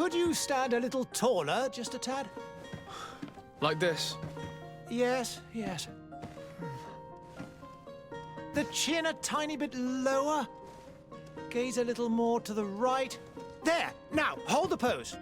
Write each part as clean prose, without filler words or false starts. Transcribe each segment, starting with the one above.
Could you stand a little taller, just a tad? Like this? Yes, yes. The chin a tiny bit lower. Gaze a little more to the right. There! Now, hold the pose.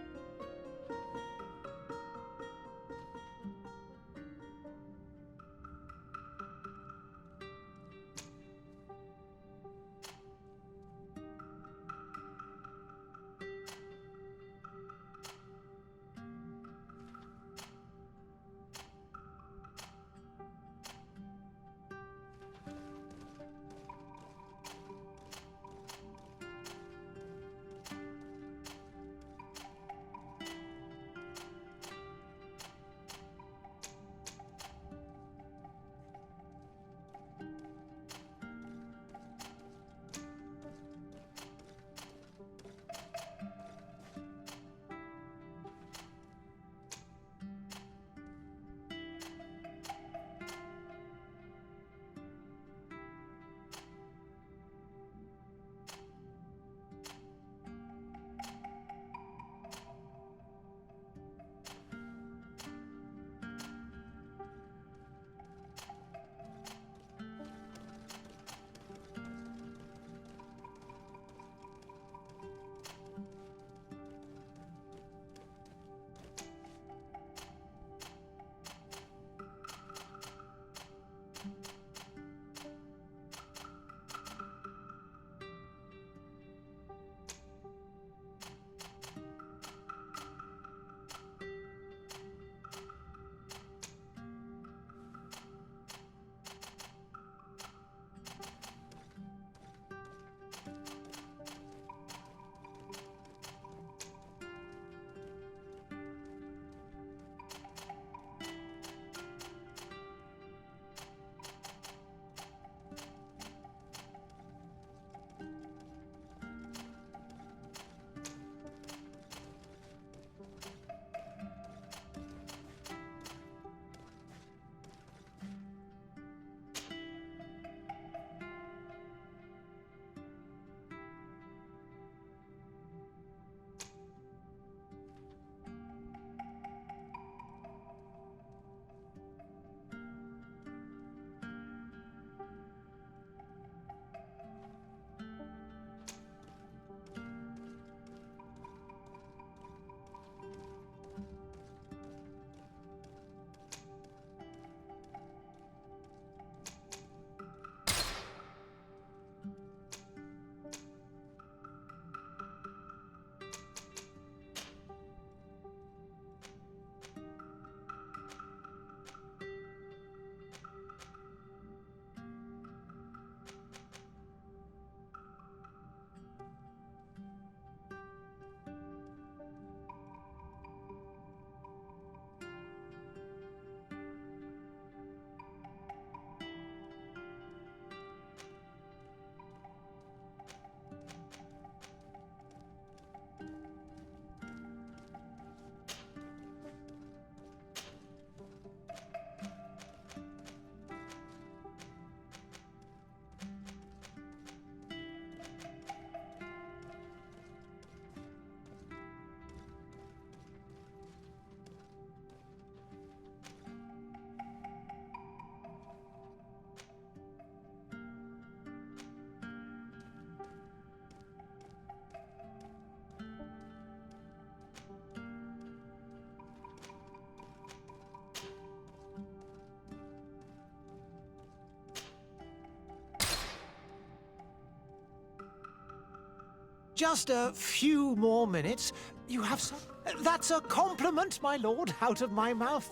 Just a few more minutes. You have some... That's a compliment, my lord, out of my mouth.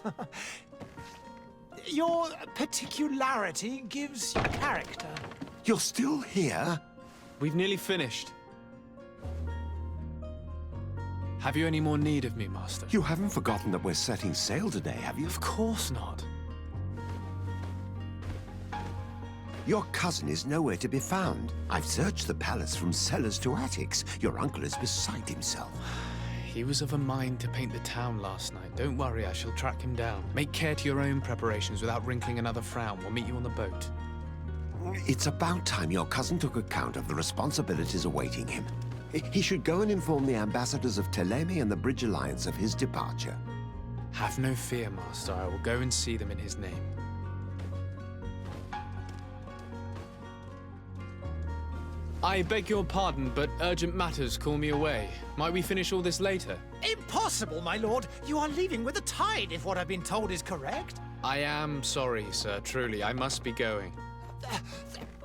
Your particularity gives you character. You're still here? We've nearly finished. Have you any more need of me, Master? You haven't forgotten that we're setting sail today, have you? Of course not. Your cousin is nowhere to be found. I've searched the palace from cellars to attics. Your uncle is beside himself. He was of a mind to paint the town last night. Don't worry, I shall track him down. Make care to your own preparations without wrinkling another frown. We'll meet you on the boat. It's about time your cousin took account of the responsibilities awaiting him. He should go and inform the ambassadors of Ptolemy and the Bridge Alliance of his departure. Have no fear, Master. I will go and see them in his name. I beg your pardon, but urgent matters call me away. Might we finish all this later? Impossible, my lord. You are leaving with the tide, if what I've been told is correct. I am sorry, sir. Truly, I must be going.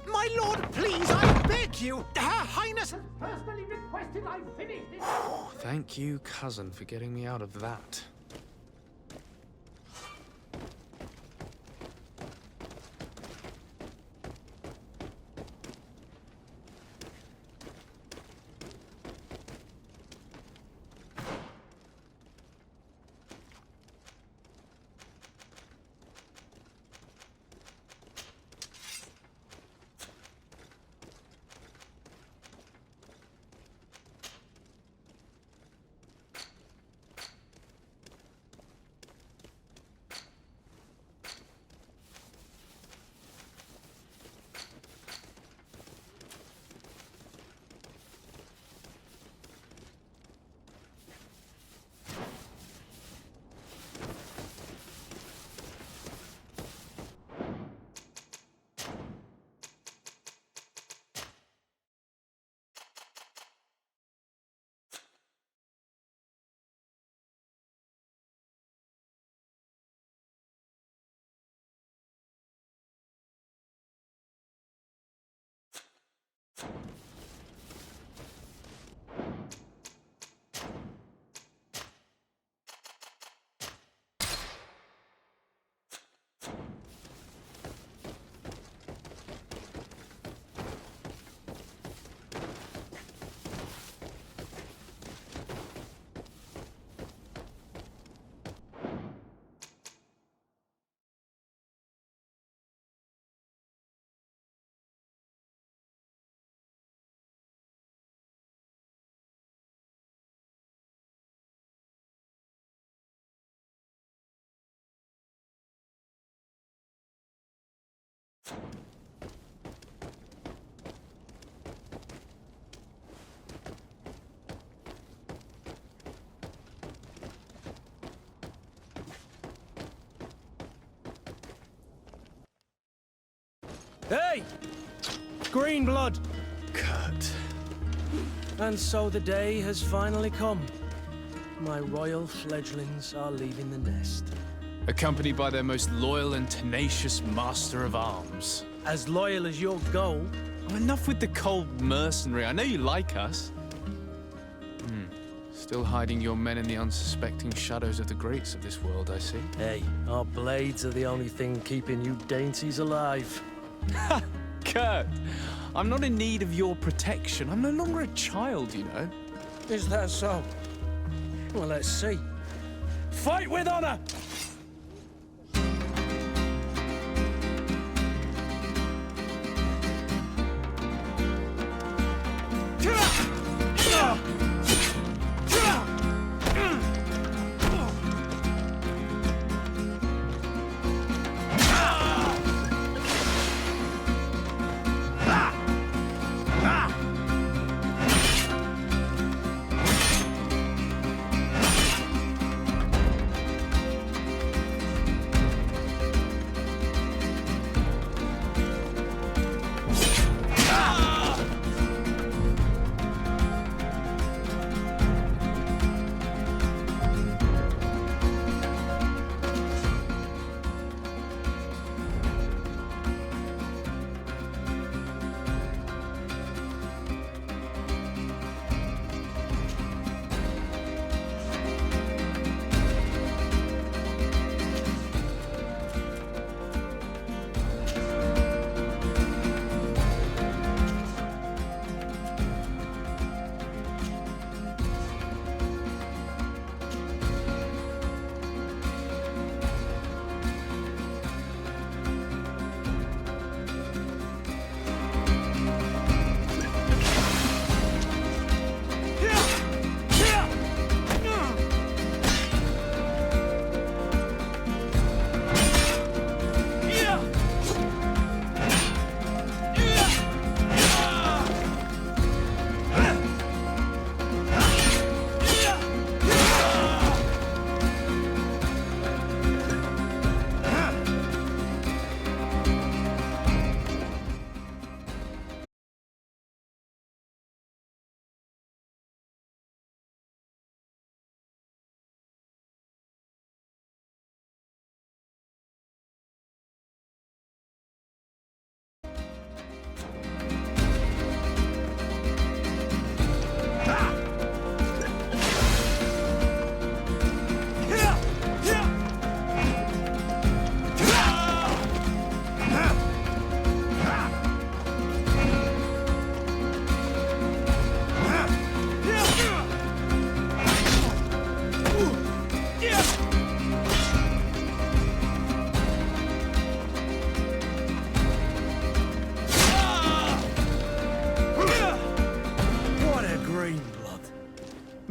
My lord, please, I beg you. Her Highness has personally requested I finish this. Thank you, cousin, for getting me out of that. Hey! Green blood! Kurt. And so the day has finally come. My royal fledglings are leaving the nest. Accompanied by their most loyal and tenacious master of arms. As loyal as your goal. Oh, enough with the cold mercenary. I know you like us. Still hiding your men in the unsuspecting shadows of the greats of this world, I see. Hey, our blades are the only thing keeping you dainties alive. Ha! Kurt! I'm not in need of your protection. I'm no longer a child, you know. Is that so? Well, let's see. Fight with honor!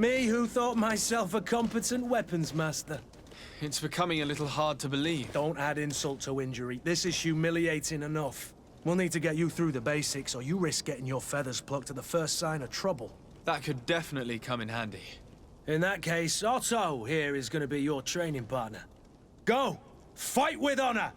Me who thought myself a competent weapons master. It's becoming a little hard to believe. Don't add insult to injury. This is humiliating enough. We'll need to get you through the basics, or you risk getting your feathers plucked at the first sign of trouble. That could definitely come in handy. In that case, Otto here is going to be your training partner. Go! Fight with honor!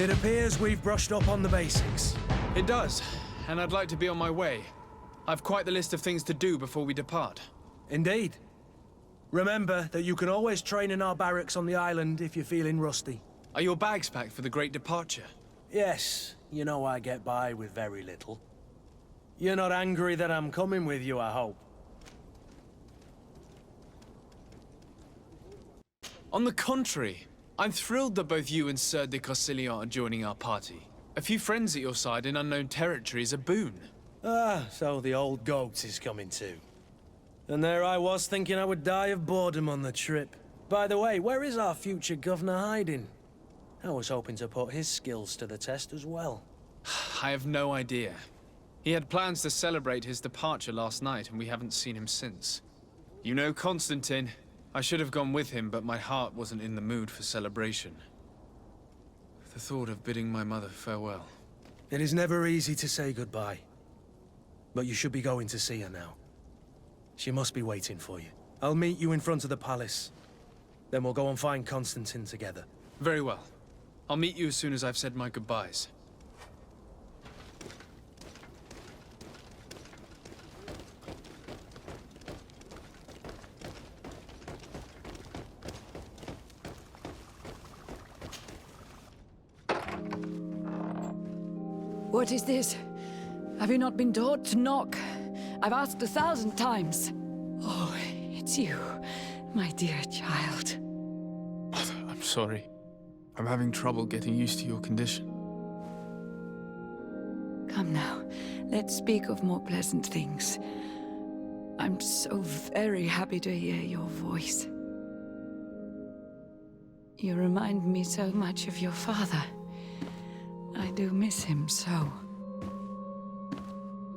It appears we've brushed up on the basics. It does, and I'd like to be on my way. I've quite the list of things to do before we depart. Indeed. Remember that you can always train in our barracks on the island if you're feeling rusty. Are your bags packed for the great departure? Yes, you know I get by with very little. You're not angry that I'm coming with you, I hope. On the contrary, I'm thrilled that both you and Sir de Corsillon are joining our party. A few friends at your side in unknown territory is a boon. Ah, so the old goat is coming too. And there I was thinking I would die of boredom on the trip. By the way, where is our future governor hiding? I was hoping to put his skills to the test as well. I have no idea. He had plans to celebrate his departure last night, and we haven't seen him since. You know Constantine. I should have gone with him, but my heart wasn't in the mood for celebration. The thought of bidding my mother farewell. It is never easy to say goodbye. But you should be going to see her now. She must be waiting for you. I'll meet you in front of the palace. Then we'll go and find Constantine together. Very well. I'll meet you as soon as I've said my goodbyes. What is this? Have you not been taught to knock? I've asked 1,000 times. Oh, it's you, my dear child. I'm sorry. I'm having trouble getting used to your condition. Come now, let's speak of more pleasant things. I'm so very happy to hear your voice. You remind me so much of your father. I do miss him so.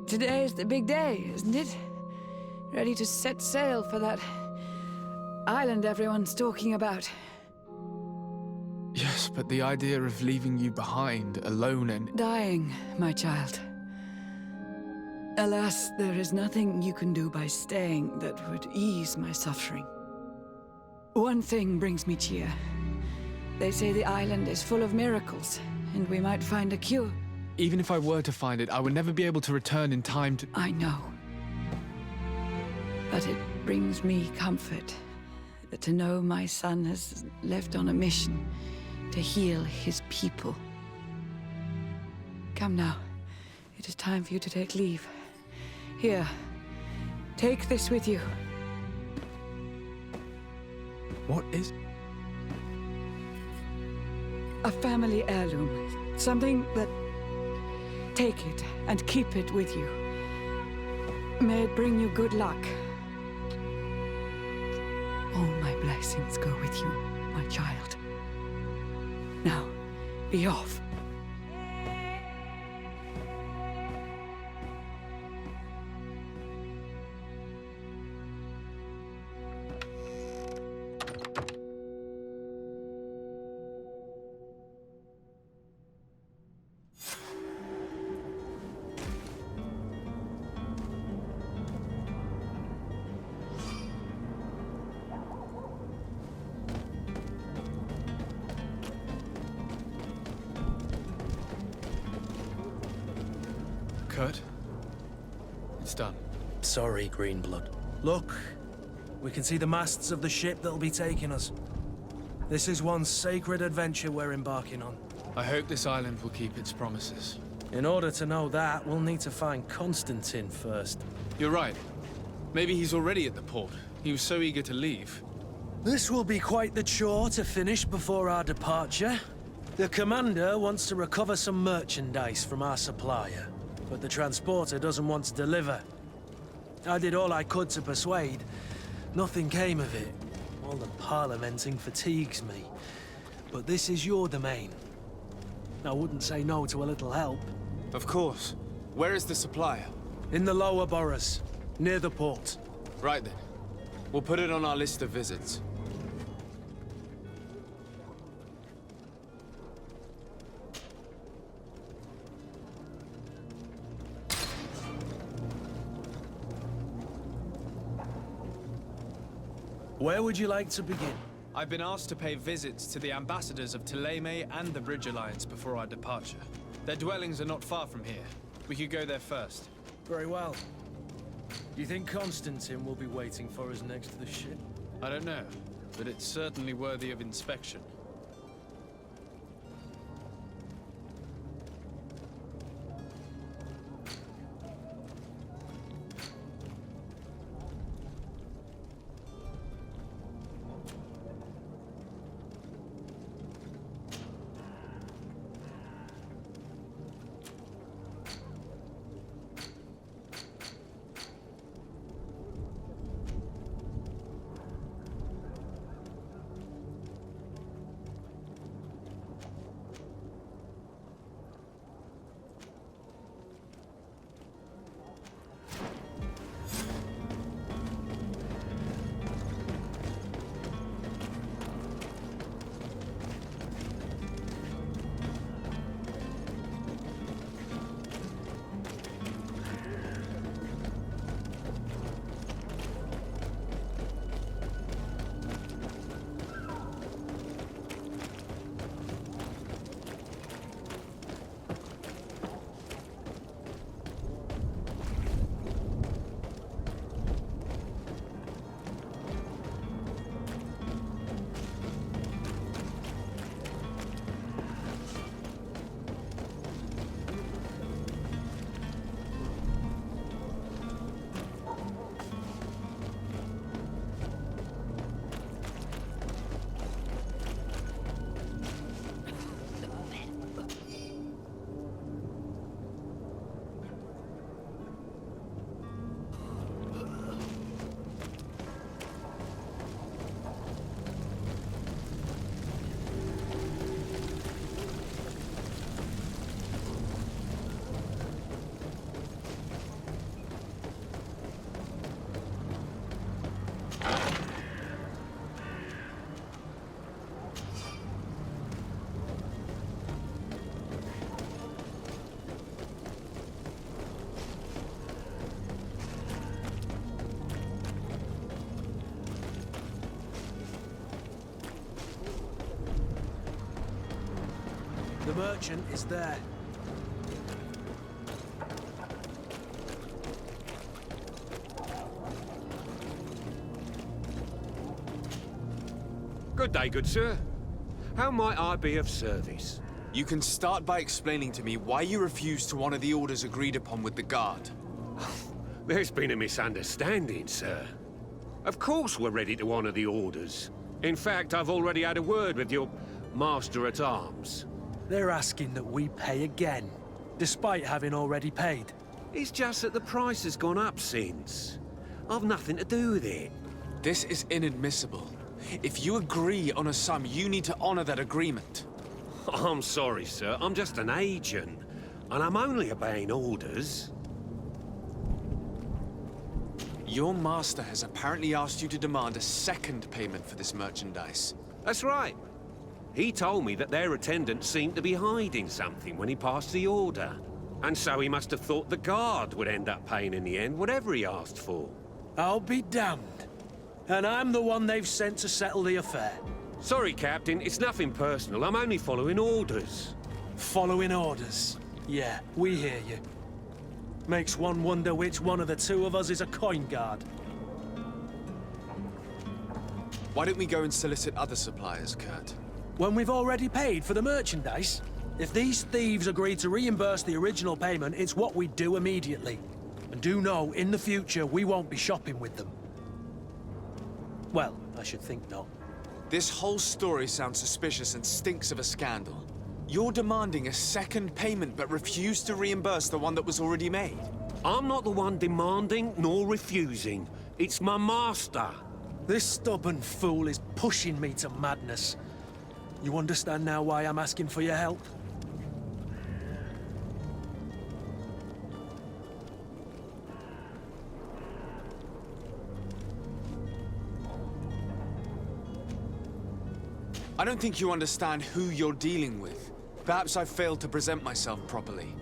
Today is the big day, isn't it? Ready to set sail for that island everyone's talking about. Yes, but the idea of leaving you behind, alone and... Dying, my child. Alas, there is nothing you can do by staying that would ease my suffering. One thing brings me cheer. They say the island is full of miracles, and we might find a cure. Even if I were to find it, I would never be able to return in time to... I know. But it brings me comfort to know my son has left on a mission to heal his people. Come now. It is time for you to take leave. Here, take this with you. What is... A family heirloom. Something that... Take it and keep it with you. May it bring you good luck. All my blessings go with you, my child. Now, be off. Kurt? It's done. Sorry, Greenblood. Look, we can see the masts of the ship that'll be taking us. This is one sacred adventure we're embarking on. I hope this island will keep its promises. In order to know that, we'll need to find Constantine first. You're right. Maybe he's already at the port. He was so eager to leave. This will be quite the chore to finish before our departure. The commander wants to recover some merchandise from our supplier, but the transporter doesn't want to deliver. I did all I could to persuade. Nothing came of it. All the parliamenting fatigues me. But this is your domain. I wouldn't say no to a little help. Of course. Where is the supplier? In the lower boroughs, near the port. Right then. We'll put it on our list of visits. Where would you like to begin? I've been asked to pay visits to the ambassadors of Thélème and the Bridge Alliance before our departure. Their dwellings are not far from here. We could go there first. Very well. Do you think Constantine will be waiting for us next to the ship? I don't know, but it's certainly worthy of inspection. The merchant is there. Good day, good sir. How might I be of service? You can start by explaining to me why you refused to honor the orders agreed upon with the guard. There's been a misunderstanding, sir. Of course we're ready to honor the orders. In fact, I've already had a word with your master-at-arms. They're asking that we pay again, despite having already paid. It's just that the price has gone up since. I've nothing to do with it. This is inadmissible. If you agree on a sum, you need to honor that agreement. I'm sorry, sir. I'm just an agent. And I'm only obeying orders. Your master has apparently asked you to demand a second payment for this merchandise. That's right. He told me that their attendant seemed to be hiding something when he passed the order. And so he must have thought the guard would end up paying in the end, whatever he asked for. I'll be damned. And I'm the one they've sent to settle the affair. Sorry, Captain. It's nothing personal. I'm only following orders. Following orders. Yeah, we hear you. Makes one wonder which one of the two of us is a coin guard. Why don't we go and solicit other suppliers, Kurt? When we've already paid for the merchandise? If these thieves agree to reimburse the original payment, it's what we do immediately. And do know, in the future, we won't be shopping with them. Well, I should think not. This whole story sounds suspicious and stinks of a scandal. You're demanding a second payment but refuse to reimburse the one that was already made. I'm not the one demanding nor refusing. It's my master. This stubborn fool is pushing me to madness. You understand now why I'm asking for your help? I don't think you understand who you're dealing with. Perhaps I failed to present myself properly.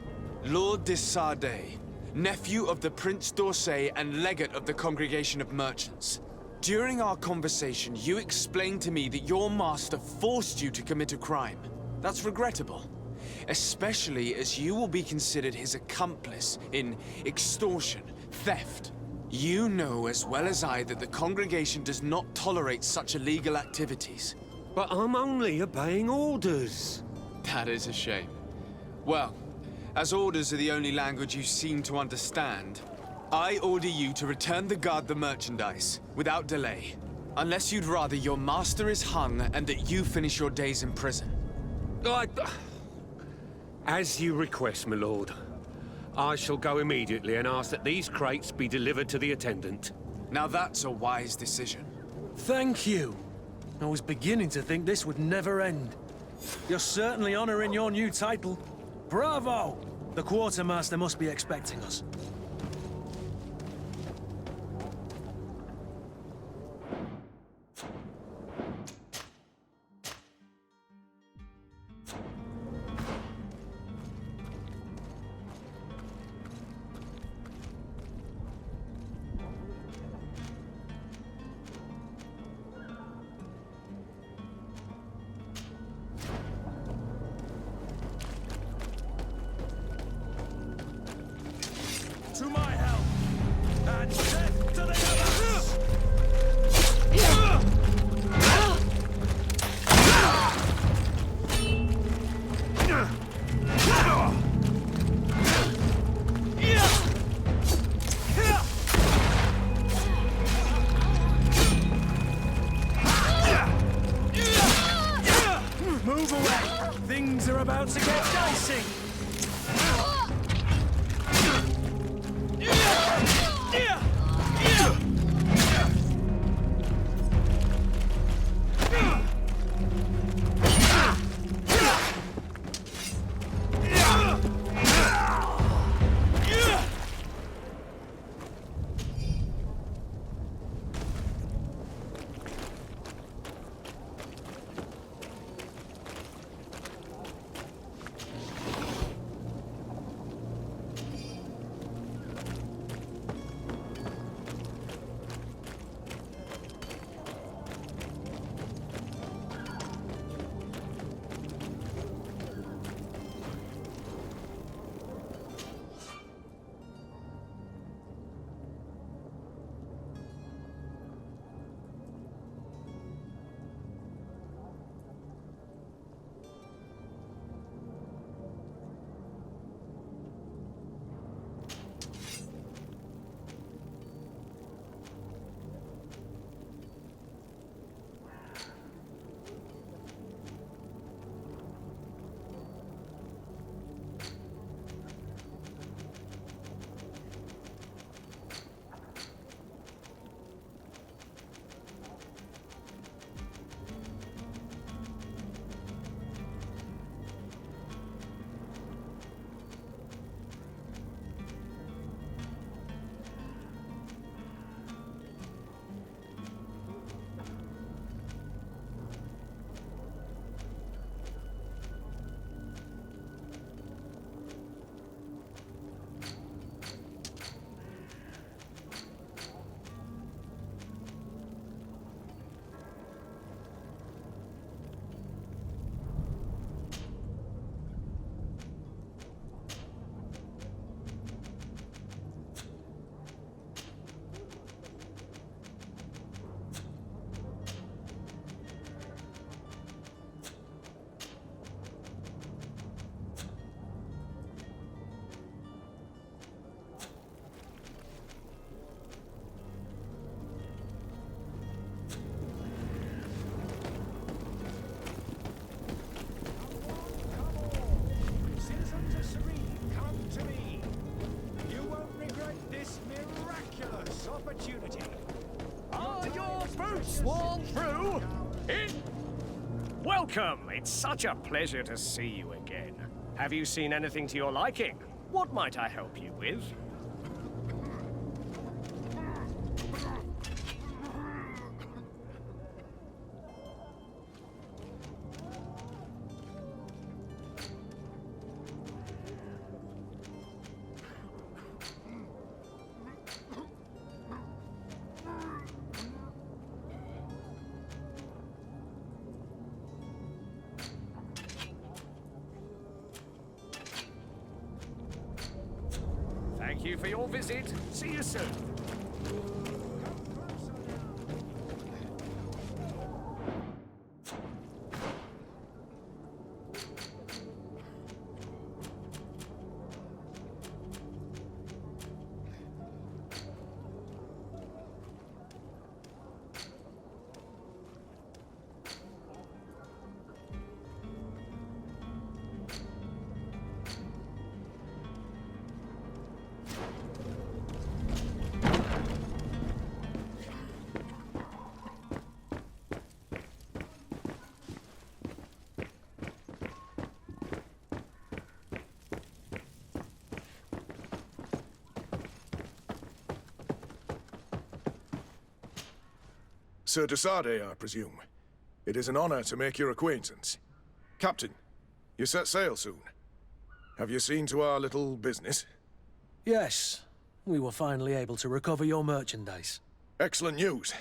Lord de Sardet, nephew of the Prince d'Orsay and legate of the Congregation of Merchants. During our conversation, you explained to me that your master forced you to commit a crime. That's regrettable, especially as you will be considered his accomplice in extortion, theft. You know as well as I that the Congregation does not tolerate such illegal activities. But I'm only obeying orders. That is a shame. Well, as orders are the only language you seem to understand, I order you to return the guard the merchandise, without delay. Unless you'd rather your master is hung and that you finish your days in prison. As you request, my lord. I shall go immediately and ask that these crates be delivered to the attendant. Now that's a wise decision. Thank you. I was beginning to think this would never end. You're certainly honoring your new title. Bravo! The quartermaster must be expecting us. To my help! And death to the others! Move away! Things are about to get dicey! Welcome! It's such a pleasure to see you again. Have you seen anything to your liking? What might I help you with? Thank you for your visit. See you soon. Sir Desade, I presume. It is an honor to make your acquaintance. Captain, you set sail soon. Have you seen to our little business? Yes, we were finally able to recover your merchandise. Excellent news.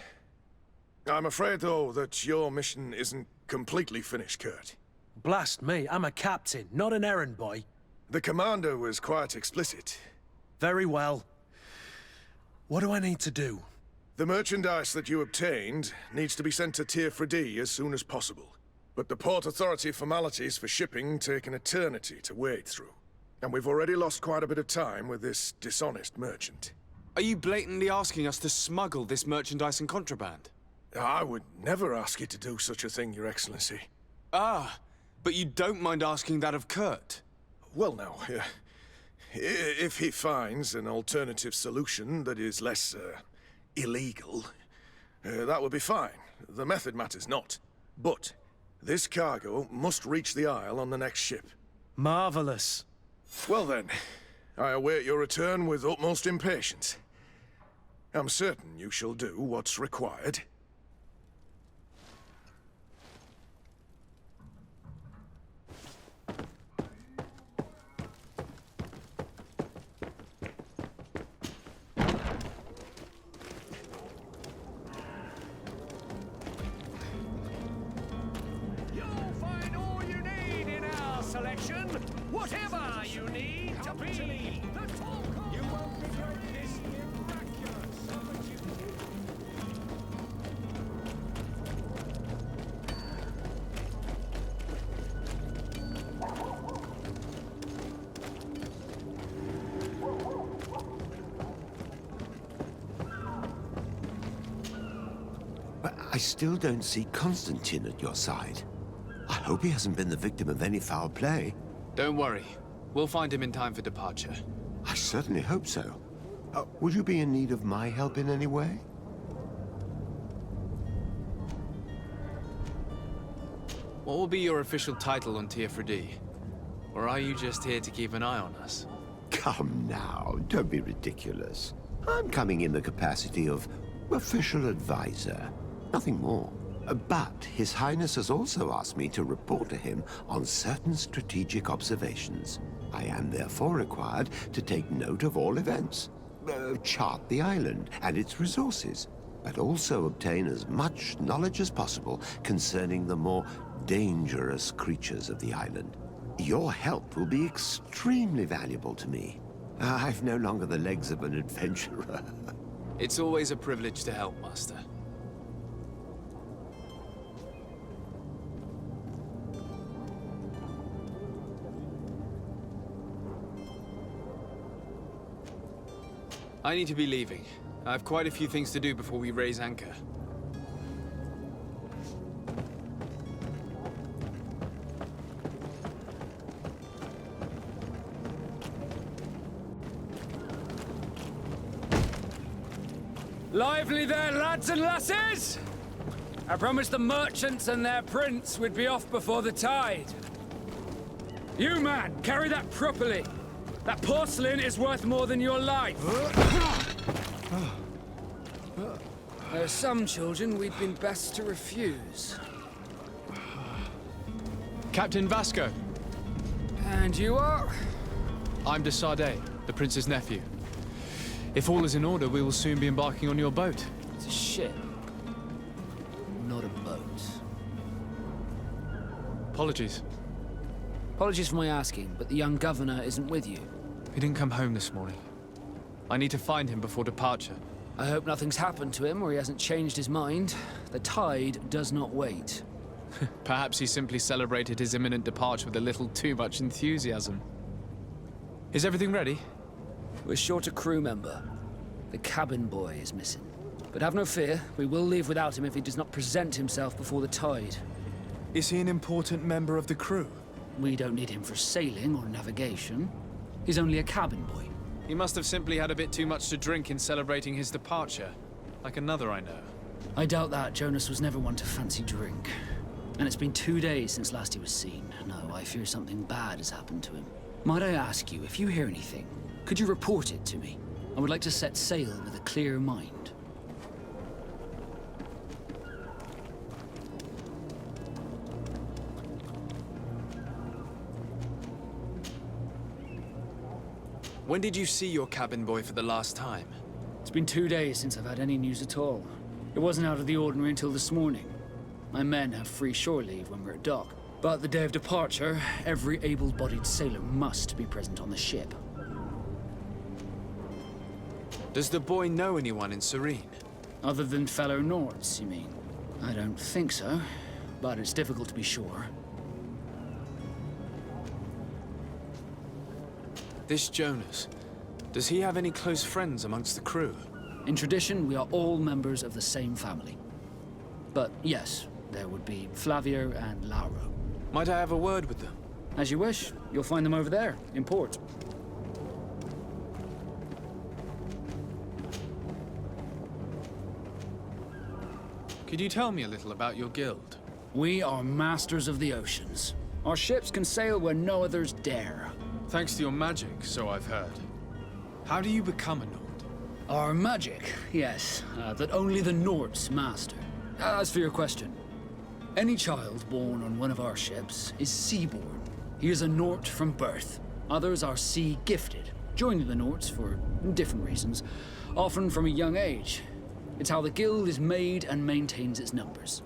I'm afraid, though, that your mission isn't completely finished, Kurt. Blast me, I'm a captain, not an errand boy. The commander was quite explicit. Very well. What do I need to do? The merchandise that you obtained needs to be sent to Tier 4D as soon as possible. But the Port Authority formalities for shipping take an eternity to wade through. And we've already lost quite a bit of time with this dishonest merchant. Are you blatantly asking us to smuggle this merchandise and contraband? I would never ask you to do such a thing, Your Excellency. Ah, but you don't mind asking that of Kurt? Well, now, if he finds an alternative solution that is less, illegal, that would be fine. The method matters not. But this cargo must reach the Isle on the next ship. Marvelous. Well then, I await your return with utmost impatience. I'm certain you shall do what's required. Selection, whatever you need to be. You won't regret this miraculous. But I still don't see Constantine at your side. I hope he hasn't been the victim of any foul play. Don't worry. We'll find him in time for departure. I certainly hope so. Would you be in need of my help in any way? What will be your official title on Tier 4D? Or are you just here to keep an eye on us? Come now, don't be ridiculous. I'm coming in the capacity of official advisor, nothing more. But His Highness has also asked me to report to him on certain strategic observations. I am therefore required to take note of all events, chart the island and its resources, but also obtain as much knowledge as possible concerning the more dangerous creatures of the island. Your help will be extremely valuable to me. I've no longer the legs of an adventurer. It's always a privilege to help, Master. I need to be leaving. I have quite a few things to do before we raise anchor. Lively there, lads and lasses! I promised the merchants and their prince we'd be off before the tide. You, man, carry that properly. That porcelain is worth more than your life. There are some children we'd been best to refuse. Captain Vasco. And you are? I'm de Sardet, the prince's nephew. If all is in order, we will soon be embarking on your boat. It's a ship. Not a boat. Apologies. Apologies for my asking, but the young governor isn't with you. He didn't come home this morning. I need to find him before departure. I hope nothing's happened to him or he hasn't changed his mind. The tide does not wait. Perhaps he simply celebrated his imminent departure with a little too much enthusiasm. Is everything ready? We're short a crew member. The cabin boy is missing. But have no fear, we will leave without him if he does not present himself before the tide. Is he an important member of the crew? We don't need him for sailing or navigation. He's only a cabin boy. He must have simply had a bit too much to drink in celebrating his departure. Like another I know. I doubt that. Jonas was never one to fancy drink. And it's been 2 days since last he was seen. No, I fear something bad has happened to him. Might I ask you, if you hear anything, could you report it to me? I would like to set sail with a clear mind. When did you see your cabin boy for the last time? It's been 2 days since I've had any news at all. It wasn't out of the ordinary until this morning. My men have free shore leave when we're at dock. But the day of departure, every able-bodied sailor must be present on the ship. Does the boy know anyone in Serene? Other than fellow Nords, you mean? I don't think so, but it's difficult to be sure. This Jonas, does he have any close friends amongst the crew? In tradition, we are all members of the same family. But yes, there would be Flavio and Lauro. Might I have a word with them? As you wish. You'll find them over there, in port. Could you tell me a little about your guild? We are masters of the oceans. Our ships can sail where no others dare. Thanks to your magic, so I've heard. How do you become a Nord? Our magic, yes, that only the Nords master. As for your question, any child born on one of our ships is seaborn. He is a Nord from birth. Others are sea-gifted, joining the Nords for different reasons, often from a young age. It's how the guild is made and maintains its numbers.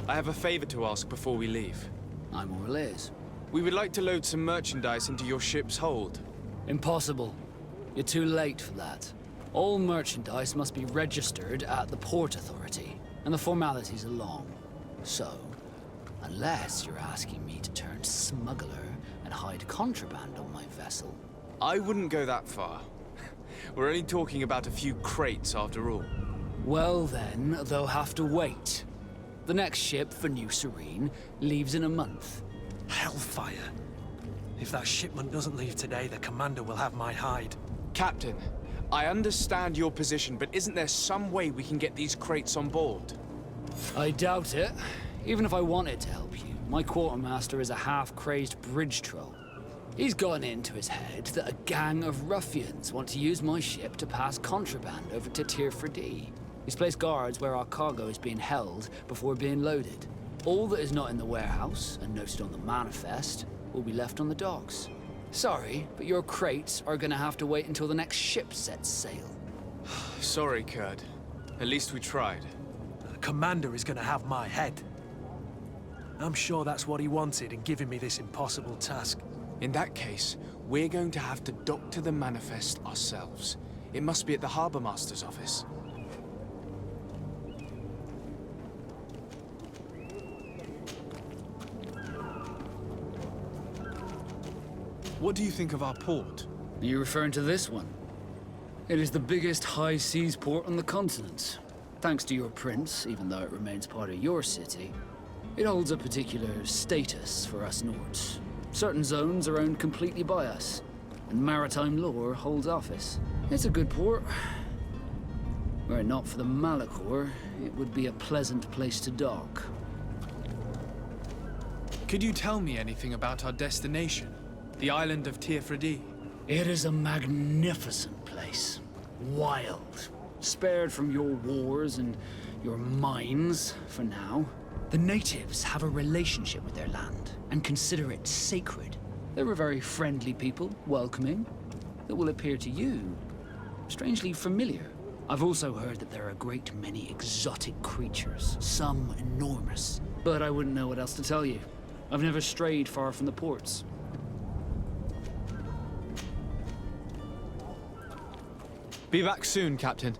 I have a favor to ask before we leave. I'm all ears. We would like to load some merchandise into your ship's hold. Impossible. You're too late for that. All merchandise must be registered at the Port Authority, and the formalities are long. So, unless you're asking me to turn smuggler and hide contraband on my vessel. I wouldn't go that far. We're only talking about a few crates after all. Well then, they'll have to wait. The next ship for New Serene leaves in a month. Hellfire. If that shipment doesn't leave today, the commander will have my hide. Captain, I understand your position, but isn't there some way we can get these crates on board? I doubt it. Even if I wanted to help you, my quartermaster is a half-crazed bridge troll. He's gotten into his head that a gang of ruffians want to use my ship to pass contraband over to Tier 4D. He's placed guards where our cargo is being held before being loaded. All that is not in the warehouse and noted on the manifest will be left on the docks. Sorry, but your crates are gonna have to wait until the next ship sets sail. Sorry, Kurt. At least we tried. The commander is gonna have my head. I'm sure that's what he wanted in giving me this impossible task. In that case, we're going to have to doctor the manifest ourselves. It must be at the Harbour Master's office. What do you think of our port? Are you referring to this one? It is the biggest high seas port on the continent. Thanks to your prince, even though it remains part of your city, it holds a particular status for us Nords. Certain zones are owned completely by us. and maritime law holds office. It's a good port. Were it not for the Malachor, it would be a pleasant place to dock. Could you tell me anything about our destination? The island of Teofredi? It is a magnificent place. Wild. Spared from your wars and your mines, for now. The natives have a relationship with their land, and consider it sacred. They're a very friendly people, welcoming, that will appear to you strangely familiar. I've also heard that there are a great many exotic creatures, some enormous. But I wouldn't know what else to tell you. I've never strayed far from the ports. Be back soon, Captain.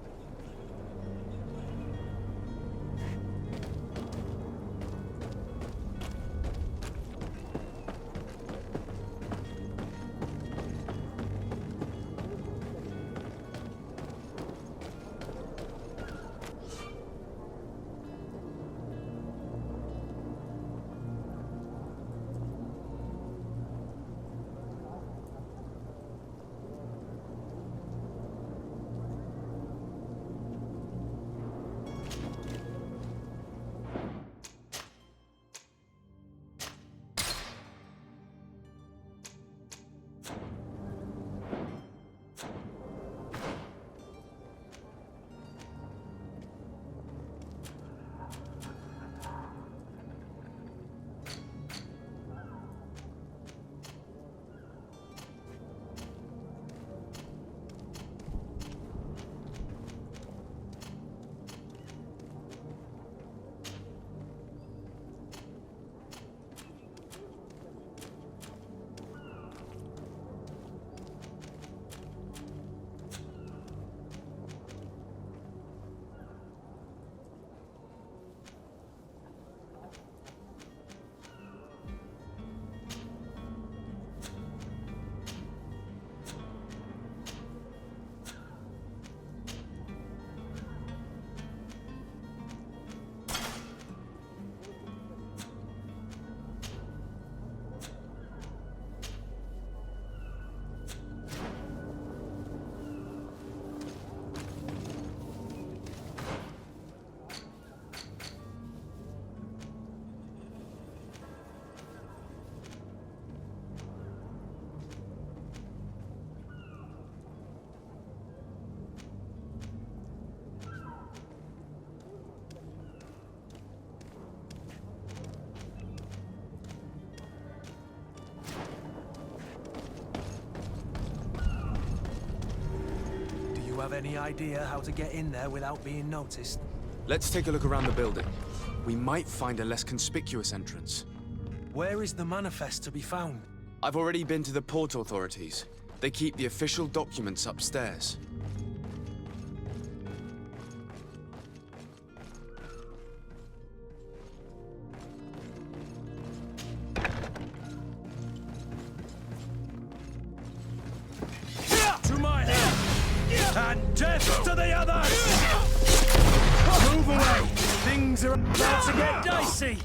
Have any idea how to get in there without being noticed? Let's take a look around the building. We might find a less conspicuous entrance. Where is the manifest to be found? I've already been to the port authorities. They keep the official documents upstairs. To my head! And death to the others! Move away! Things are about to get dicey!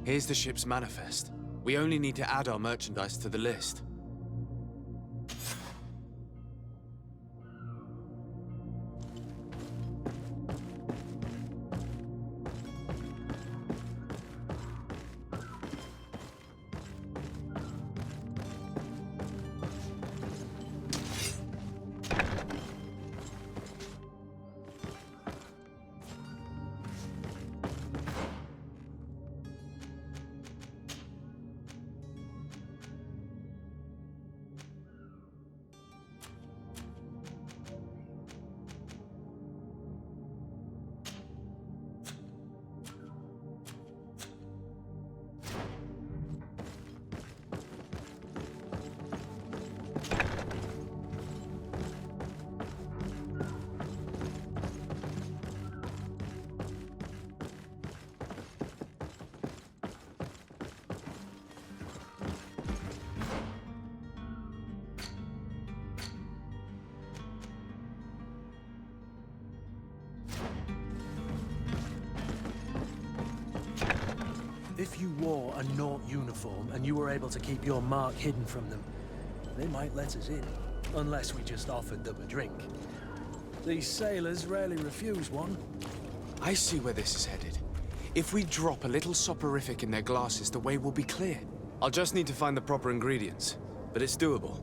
Here's the ship's manifest. We only need to add our merchandise to the list. If you wore a Naught uniform and you were able to keep your mark hidden from them, they might let us in. Unless we just offered them a drink. These sailors rarely refuse one. I see where this is headed. If we drop a little soporific in their glasses, the way will be clear. I'll just need to find the proper ingredients, but it's doable.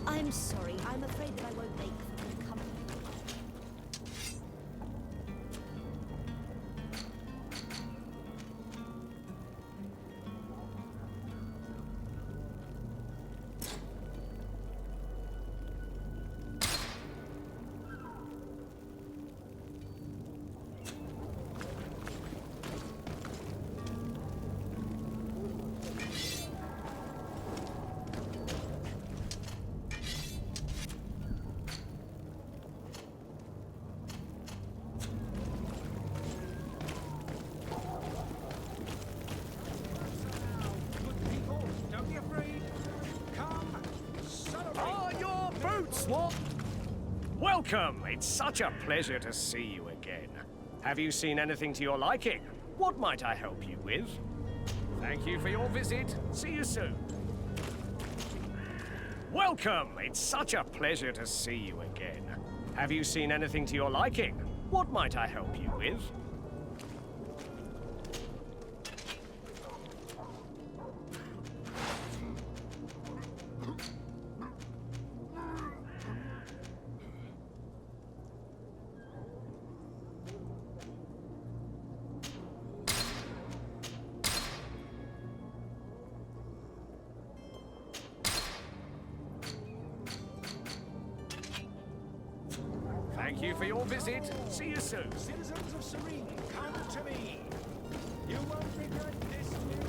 I'm sorry. I'm afraid that I won't make for the company. What? Welcome! It's such a pleasure to see you again. Have you seen anything to your liking? What might I help you with? Thank you for your visit. See you soon. Welcome! It's such a pleasure to see you again. Have you seen anything to your liking? What might I help you with? Thank you for your your visit. See you soon. Citizens of Serene, come to me. You won't regret this new...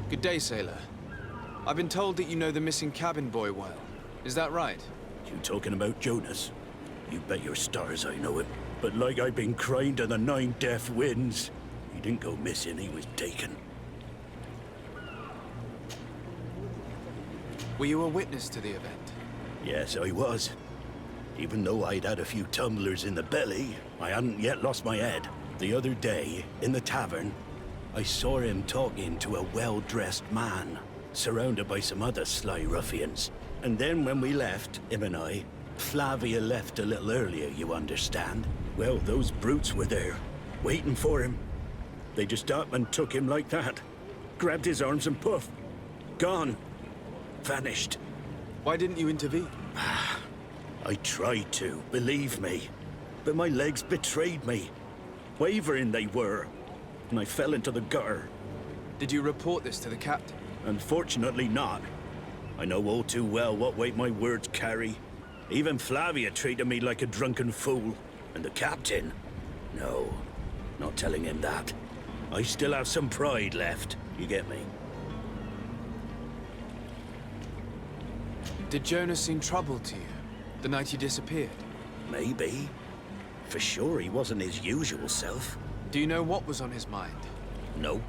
Good day, sailor. I've been told that you know the missing cabin boy well. Is that right? You talking about Jonas? You bet your stars I know him. But like I've been crying to the 9 deaf winds, he didn't go missing, he was taken. Were you a witness to the event? Yes, I was. Even though I'd had a few tumblers in the belly, I hadn't yet lost my head. The other day, in the tavern, I saw him talking to a well-dressed man, surrounded by some other sly ruffians. And then when we left, him and I, Flavia left a little earlier, you understand? Well, those brutes were there, waiting for him. They just up and took him like that. Grabbed his arms and poof. Gone. Vanished. Why didn't you intervene? I tried to, believe me. But my legs betrayed me. Wavering they were. And I fell into the gutter. Did you report this to the captain? Unfortunately not. I know all too well what weight my words carry. Even Flavia treated me like a drunken fool. And the captain? No, not telling him that. I still have some pride left, you get me? Did Jonas seem troubled to you, the night he disappeared? Maybe. For sure he wasn't his usual self. Do you know what was on his mind? No.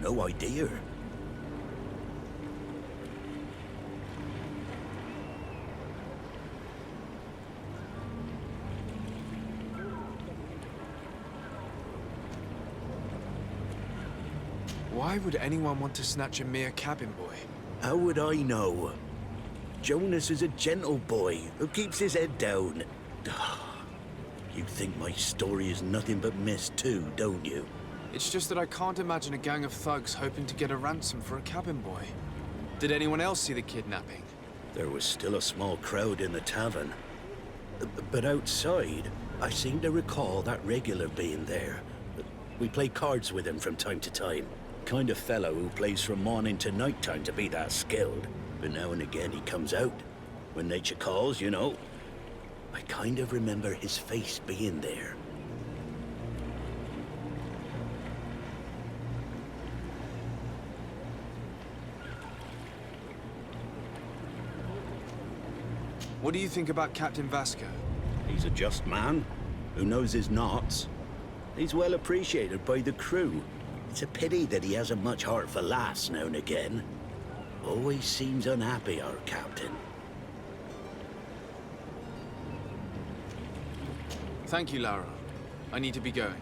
No idea. Why would anyone want to snatch a mere cabin boy? How would I know? Jonas is a gentle boy who keeps his head down. You think my story is nothing but mist too, don't you? It's just that I can't imagine a gang of thugs hoping to get a ransom for a cabin boy. Did anyone else see the kidnapping? There was still a small crowd in the tavern. But outside, I seem to recall that regular being there. We play cards with him from time to time. Kind of fellow who plays from morning to night time to be that skilled. But now and again he comes out. When nature calls, you know. I kind of remember his face being there. What do you think about Captain Vasco? He's a just man who knows his knots. He's well appreciated by the crew. It's a pity that he hasn't much heart for laughs now and again. Always seems unhappy, our captain. Thank you, Lara. I need to be going.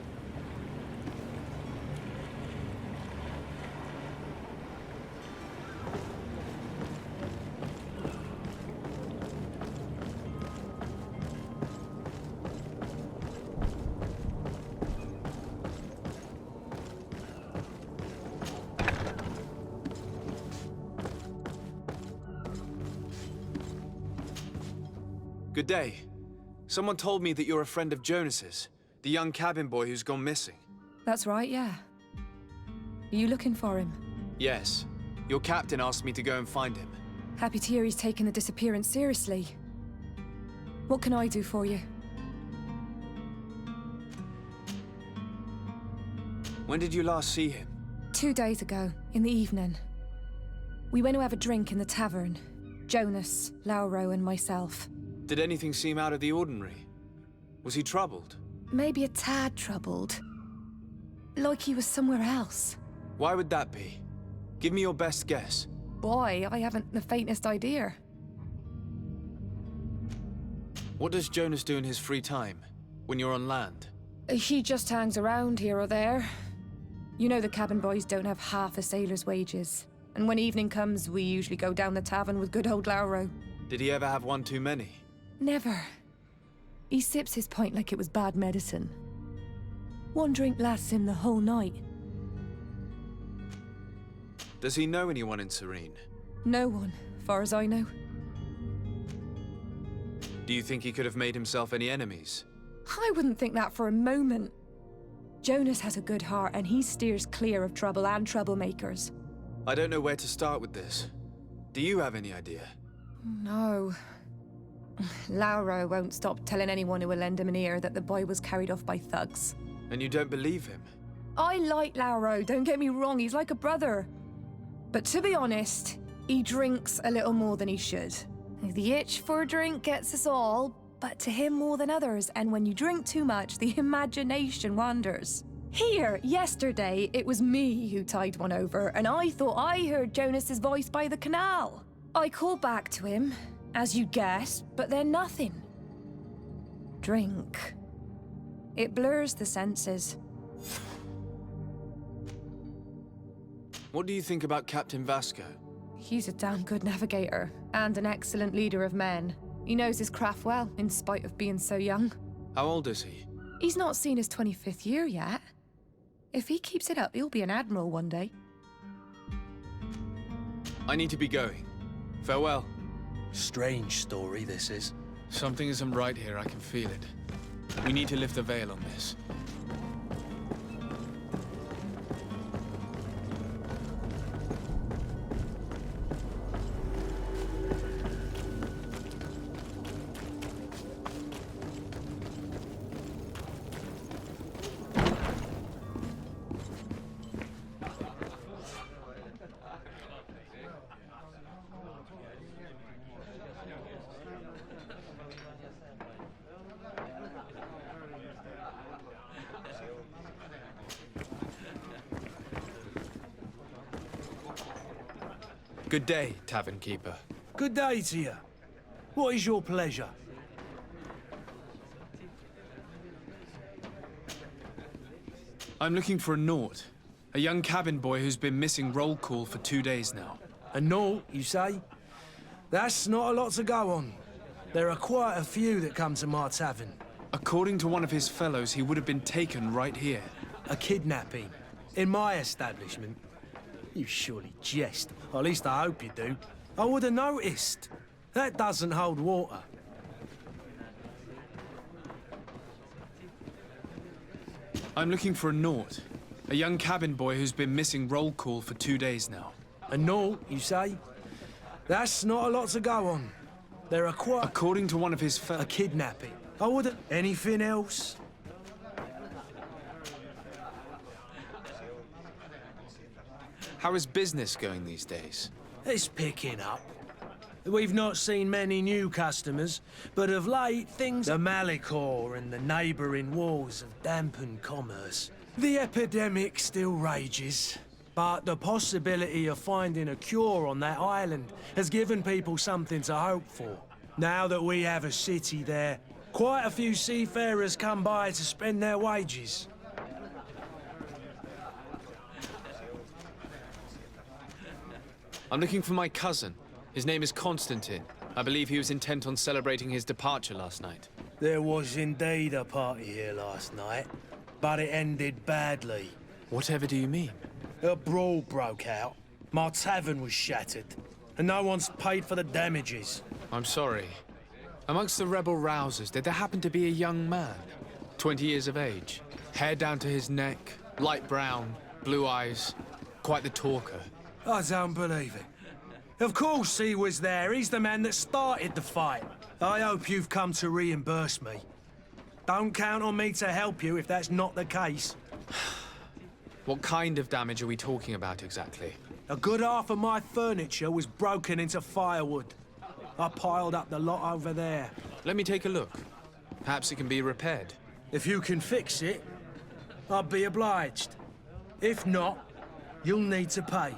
Good day. Someone told me that you're a friend of Jonas's, the young cabin boy who's gone missing. That's right, yeah. Are you looking for him? Yes. Your captain asked me to go and find him. Happy to hear he's taken the disappearance seriously. What can I do for you? When did you last see him? 2 days ago, in the evening. We went to have a drink in the tavern. Jonas, Lauro, and myself. Did anything seem out of the ordinary? Was he troubled? Maybe a tad troubled. Like he was somewhere else. Why would that be? Give me your best guess. Boy, I haven't the faintest idea. What does Jonas do in his free time, when you're on land? He just hangs around here or there. You know the cabin boys don't have half a sailor's wages. And when evening comes, we usually go down the tavern with good old Lauro. Did he ever have one too many? Never. He sips his pint like it was bad medicine. One drink lasts him the whole night. Does he know anyone in Serene? No one, far as I know. Do you think he could have made himself any enemies? I wouldn't think that for a moment. Jonas has a good heart and he steers clear of trouble and troublemakers. I don't know where to start with this. Do you have any idea? No. Lauro won't stop telling anyone who will lend him an ear that the boy was carried off by thugs. And you don't believe him? I like Lauro, don't get me wrong, he's like a brother. But to be honest, he drinks a little more than he should. The itch for a drink gets us all, but to him more than others, and when you drink too much, the imagination wanders. Here, yesterday, it was me who tied one over, and I thought I heard Jonas's voice by the canal. I called back to him, as you guessed, but then nothing. Drink. It blurs the senses. What do you think about Captain Vasco? He's a damn good navigator, and an excellent leader of men. He knows his craft well, in spite of being so young. How old is he? He's not seen his 25th year yet. If he keeps it up, he'll be an admiral one day. I need to be going. Farewell. Strange story, this is. Something isn't right here, I can feel it. We need to lift the veil on this. Good day, tavern keeper. Good day to you. What is your pleasure? I'm looking for a Naut, a young cabin boy who's been missing roll call for 2 days now. A Naut, you say? That's not a lot to go on. There are quite a few that come to my tavern. According to one of his fellows, he would have been taken right here. A kidnapping? In my establishment? You surely jest. Or at least I hope you do. I would have noticed. That doesn't hold water. I'm looking for a Naut, a young cabin boy who's been missing roll call for 2 days now. A Naut, you say? That's not a lot to go on. There are quite... According to one of his A kidnapping? I wouldn't... Anything else? How is business going these days? It's picking up. We've not seen many new customers, but of late things... The Malicor and the neighbouring wars have dampened commerce. The epidemic still rages, but the possibility of finding a cure on that island has given people something to hope for. Now that we have a city there, quite a few seafarers come by to spend their wages. I'm looking for my cousin. His name is Constantine. I believe he was intent on celebrating his departure last night. There was indeed a party here last night, but it ended badly. Whatever do you mean? A brawl broke out. My tavern was shattered, and no one's paid for the damages. I'm sorry. Amongst the rebel rousers, did there happen to be a young man? 20 years of age, hair down to his neck, light brown, blue eyes, quite the talker. I don't believe it. Of course he was there. He's the man that started the fight. I hope you've come to reimburse me. Don't count on me to help you if that's not the case. What kind of damage are we talking about exactly? A good half of my furniture was broken into firewood. I piled up the lot over there. Let me take a look. Perhaps it can be repaired. If you can fix it, I'll be obliged. If not, you'll need to pay.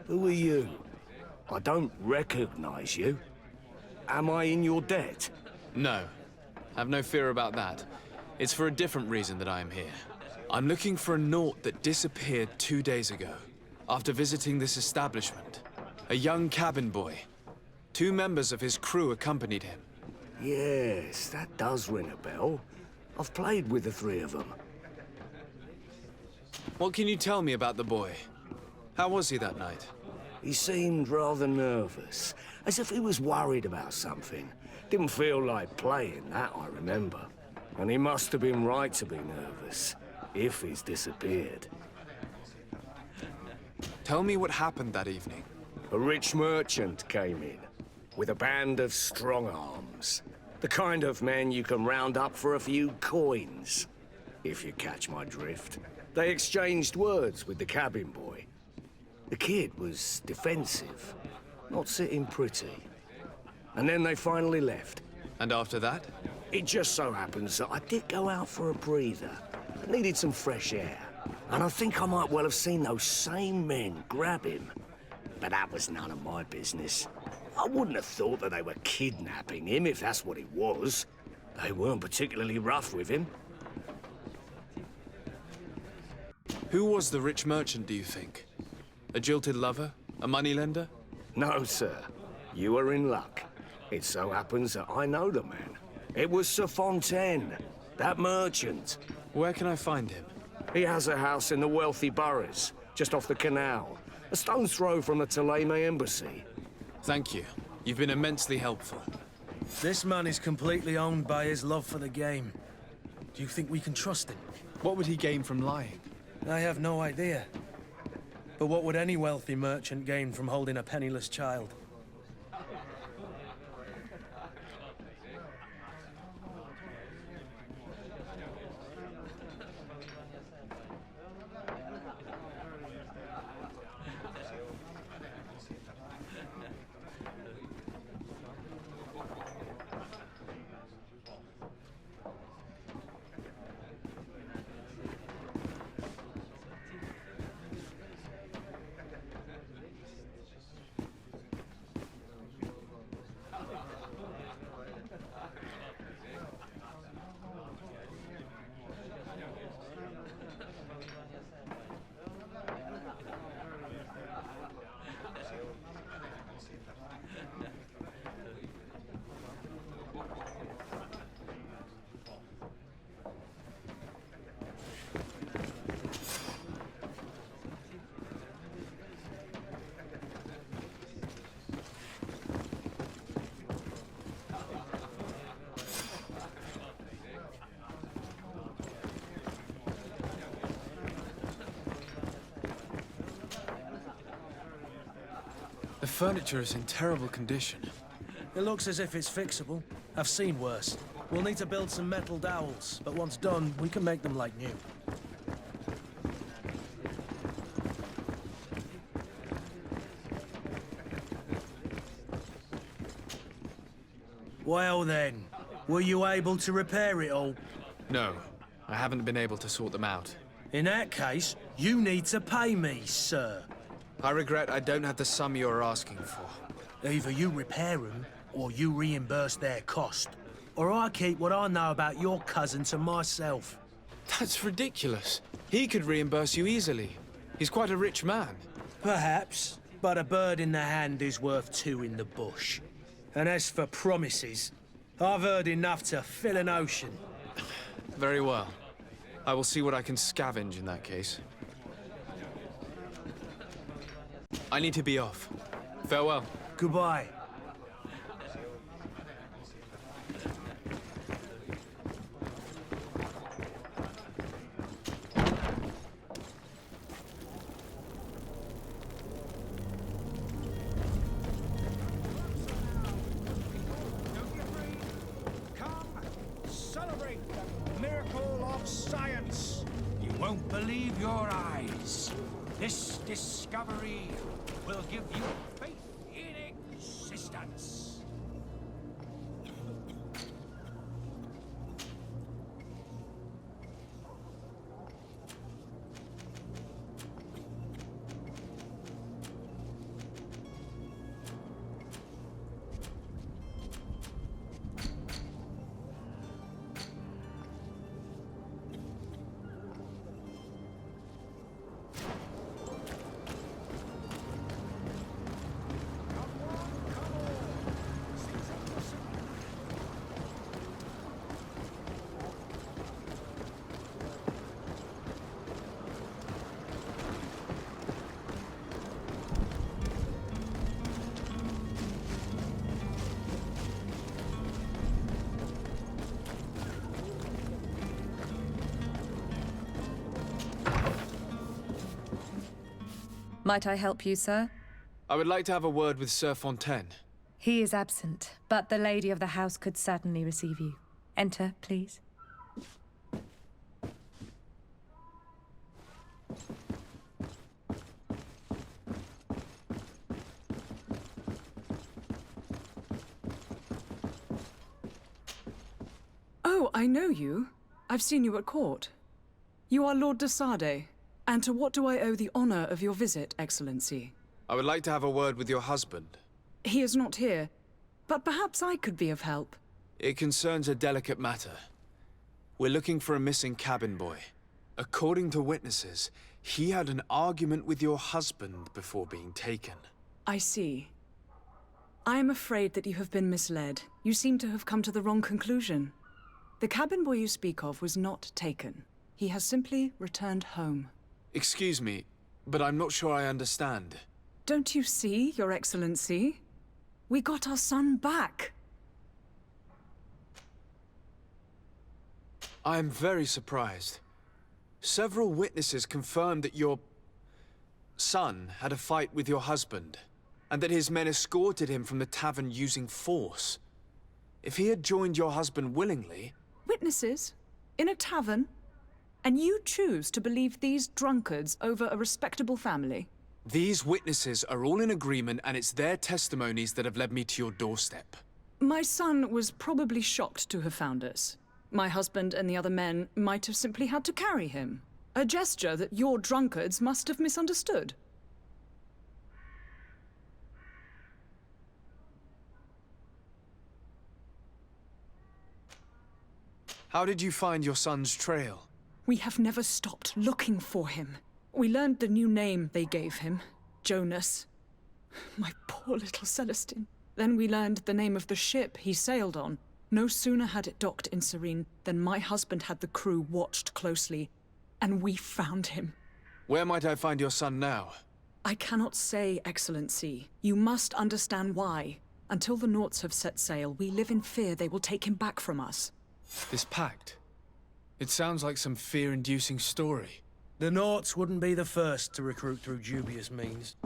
Who are you? I don't recognize you. Am I in your debt? No. Have no fear about that. It's for a different reason that I am here. I'm looking for a Naut that disappeared 2 days ago, after visiting this establishment. A young cabin boy. 2 members of his crew accompanied him. Yes, that does ring a bell. I've played with the 3 of them. What can you tell me about the boy? How was he that night? He seemed rather nervous, as if he was worried about something. Didn't feel like playing, that I remember. And he must have been right to be nervous, if he's disappeared. Tell me what happened that evening. A rich merchant came in, with a band of strong arms. The kind of men you can round up for a few coins, if you catch my drift. They exchanged words with the cabin boy. The kid was defensive, not sitting pretty. And then they finally left. And after that? It just so happens that I did go out for a breather. I needed some fresh air. And I think I might well have seen those same men grab him. But that was none of my business. I wouldn't have thought that they were kidnapping him if that's what it was. They weren't particularly rough with him. Who was the rich merchant, do you think? A jilted lover? A moneylender? No, sir. You are in luck. It so happens that I know the man. It was Sir Fontaine, that merchant. Where can I find him? He has a house in the wealthy boroughs, just off the canal. A stone's throw from the Thélème embassy. Thank you. You've been immensely helpful. This man is completely owned by his love for the game. Do you think we can trust him? What would he gain from lying? I have no idea. But what would any wealthy merchant gain from holding a penniless child? The furniture is in terrible condition. It looks as if it's fixable. I've seen worse. We'll need to build some metal dowels, but once done, we can make them like new. Well then, were you able to repair it all? No, I haven't been able to sort them out. In that case, you need to pay me, sir. I regret I don't have the sum you're asking for. Either you repair them, or you reimburse their cost. Or I keep what I know about your cousin to myself. That's ridiculous. He could reimburse you easily. He's quite a rich man. Perhaps, but a bird in the hand is worth two in the bush. And as for promises, I've heard enough to fill an ocean. Very well. I will see what I can scavenge in that case. I need to be off. Farewell. Goodbye. Celebrate the miracle of science. You won't believe your eyes. This discovery will give you faith in existence. Might I help you, sir? I would like to have a word with Sir Fontaine. He is absent, but the lady of the house could certainly receive you. Enter, please. Oh, I know you. I've seen you at court. You are Lord de Sade. And to what do I owe the honor of your visit, Excellency? I would like to have a word with your husband. He is not here, but perhaps I could be of help. It concerns a delicate matter. We're looking for a missing cabin boy. According to witnesses, he had an argument with your husband before being taken. I see. I am afraid that you have been misled. You seem to have come to the wrong conclusion. The cabin boy you speak of was not taken. He has simply returned home. Excuse me, but I'm not sure I understand. Don't you see, Your Excellency? We got our son back. I am very surprised. Several witnesses confirmed that your son had a fight with your husband, and that his men escorted him from the tavern using force. If he had joined your husband willingly... Witnesses? In a tavern? And you choose to believe these drunkards over a respectable family? These witnesses are all in agreement, and it's their testimonies that have led me to your doorstep. My son was probably shocked to have found us. My husband and the other men might have simply had to carry him. A gesture that your drunkards must have misunderstood. How did you find your son's trail? We have never stopped looking for him. We learned the new name they gave him, Jonas. My poor little Celestine. Then we learned the name of the ship he sailed on. No sooner had it docked in Serene than my husband had the crew watched closely, and we found him. Where might I find your son now? I cannot say, Excellency. You must understand why. Until the Naughts have set sail, we live in fear they will take him back from us. This pact? It sounds like some fear-inducing story. The Naughts wouldn't be the first to recruit through dubious means.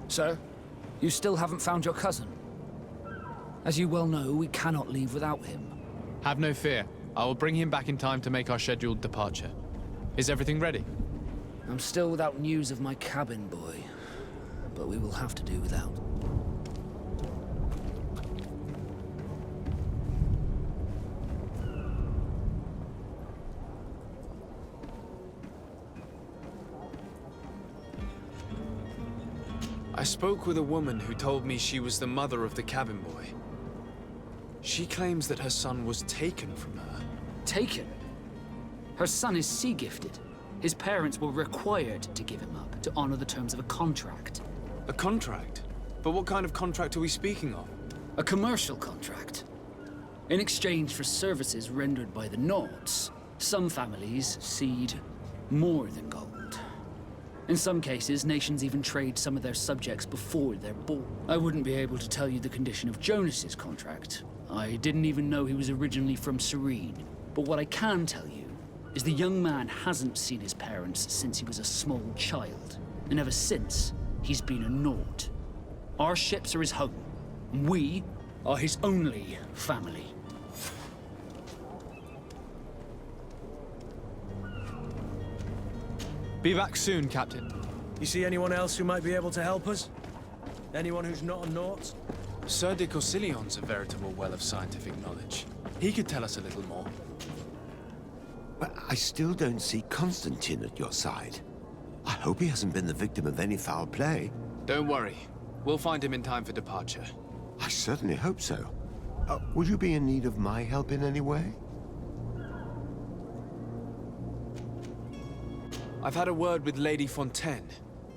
Sir, you still haven't found your cousin. As you well know, we cannot leave without him. Have no fear. I will bring him back in time to make our scheduled departure. Is everything ready? I'm still without news of my cabin boy, but we will have to do without. I spoke with a woman who told me she was the mother of the cabin boy. She claims that her son was taken from her. Taken? Her son is sea-gifted. His parents were required to give him up to honor the terms of a contract. A contract? But what kind of contract are we speaking of? A commercial contract. In exchange for services rendered by the Nords, some families cede more than gold. In some cases, nations even trade some of their subjects before they're born. I wouldn't be able to tell you the condition of Jonas's contract. I didn't even know he was originally from Serene. But what I can tell you is the young man hasn't seen his parents since he was a small child. And ever since, he's been a Nord. Our ships are his home. We are his only family. Be back soon, Captain. You see anyone else who might be able to help us? Anyone who's not a Naut? Sir de Corsillion's a veritable well of scientific knowledge. He could tell us a little more. But I still don't see Constantine at your side. I hope he hasn't been the victim of any foul play. Don't worry. We'll find him in time for departure. I certainly hope so. Would you be in need of my help in any way? I've had a word with Lady Fontaine.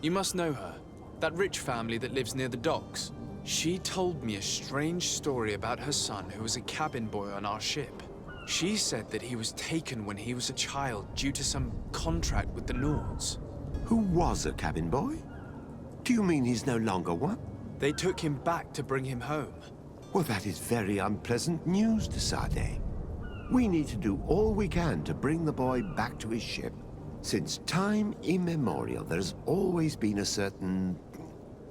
You must know her. That rich family that lives near the docks. She told me a strange story about her son who was a cabin boy on our ship. She said that he was taken when he was a child due to some contract with the Nords. Who was a cabin boy? Do you mean he's no longer one? They took him back to bring him home. Well, that is very unpleasant news, de Sade. We need to do all we can to bring the boy back to his ship. Since time immemorial, there has always been a certain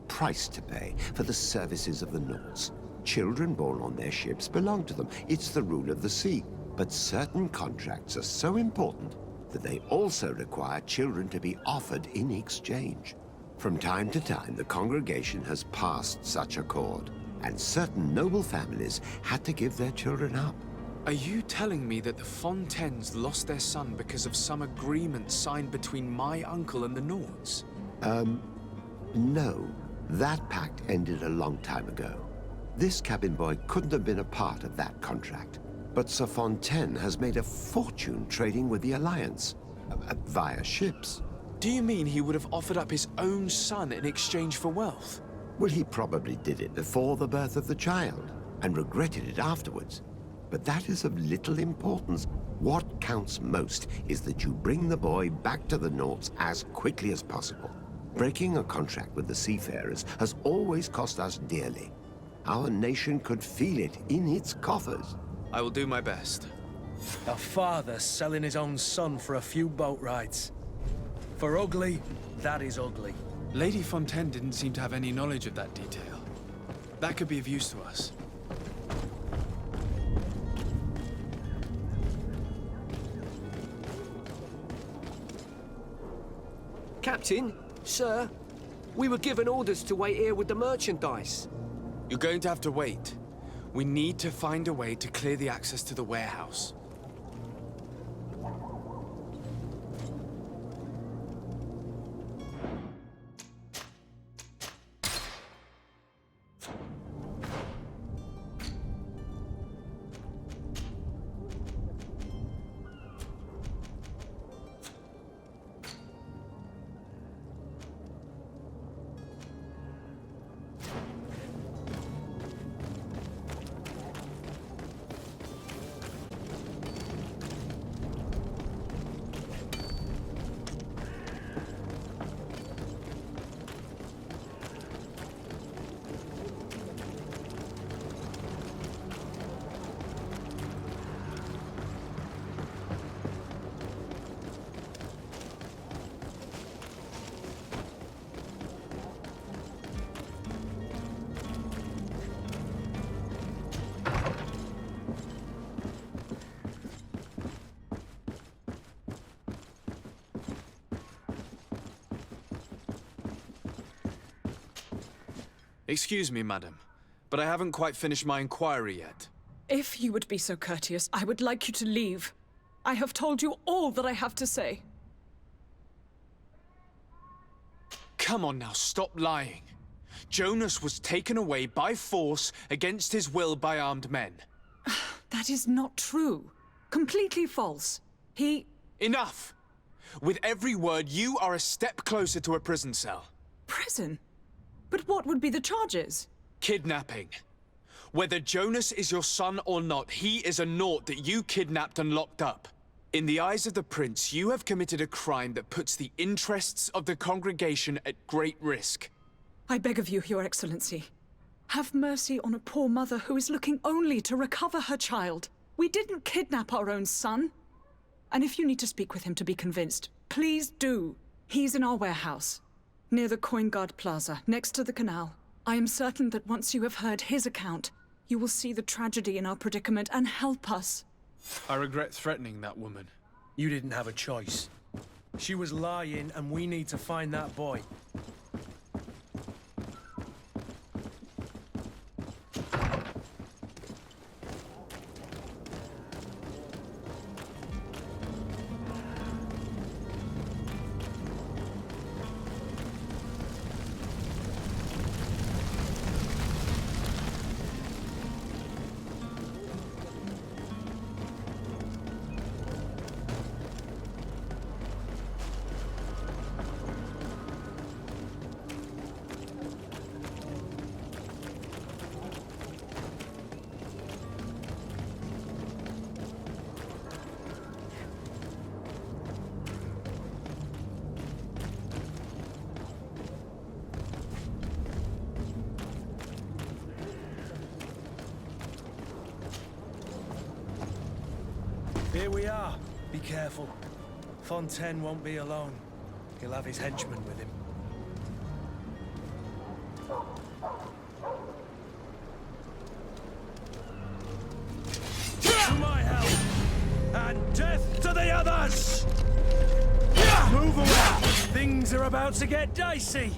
price to pay for the services of the Nords. Children born on their ships belong to them. It's the rule of the sea. But certain contracts are so important that they also require children to be offered in exchange. From time to time, the congregation has passed such accord, and certain noble families had to give their children up. Are you telling me that the Fontaines lost their son because of some agreement signed between my uncle and the Nords? No. That pact ended a long time ago. This cabin boy couldn't have been a part of that contract. But Sir Fontaine has made a fortune trading with the Alliance, via ships. Do you mean he would have offered up his own son in exchange for wealth? Well, he probably did it before the birth of the child, and regretted it afterwards. But that is of little importance. What counts most is that you bring the boy back to the Nords as quickly as possible. Breaking a contract with the seafarers has always cost us dearly. Our nation could feel it in its coffers. I will do my best. A father selling his own son for a few boat rides. For ugly, that is ugly. Lady Fontaine didn't seem to have any knowledge of that detail. That could be of use to us. Captain, sir, we were given orders to wait here with the merchandise. You're going to have to wait. We need to find a way to clear the access to the warehouse. Excuse me, madam, but I haven't quite finished my inquiry yet. If you would be so courteous, I would like you to leave. I have told you all that I have to say. Come on now, stop lying. Jonas was taken away by force against his will by armed men. That is not true. Completely false. He... Enough! With every word, you are a step closer to a prison cell. Prison? But what would be the charges? Kidnapping. Whether Jonas is your son or not, he is a naught that you kidnapped and locked up. In the eyes of the prince, you have committed a crime that puts the interests of the congregation at great risk. I beg of you, Your Excellency. Have mercy on a poor mother who is looking only to recover her child. We didn't kidnap our own son. And if you need to speak with him to be convinced, please do. He's in our warehouse, near the Coin Guard Plaza, next to the canal. I am certain that once you have heard his account, you will see the tragedy in our predicament and help us. I regret threatening that woman. You didn't have a choice. She was lying, and we need to find that boy. Here we are. Be careful. Fontaine won't be alone. He'll have his henchmen with him. To my help! And death to the others! Move away! Things are about to get dicey!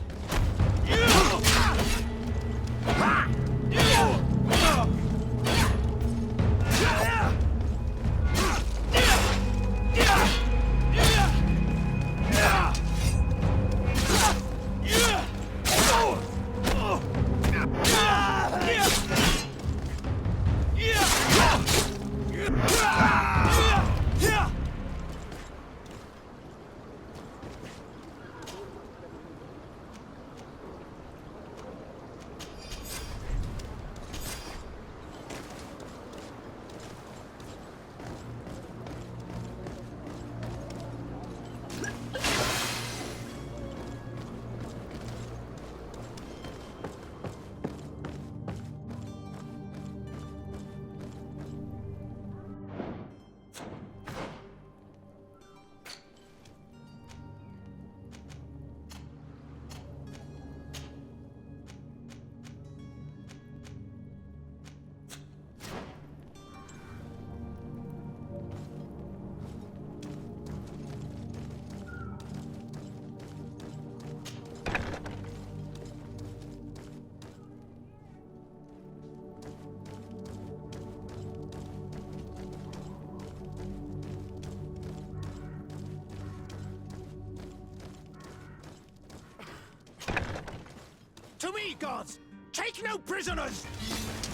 To me, gods! Take no prisoners!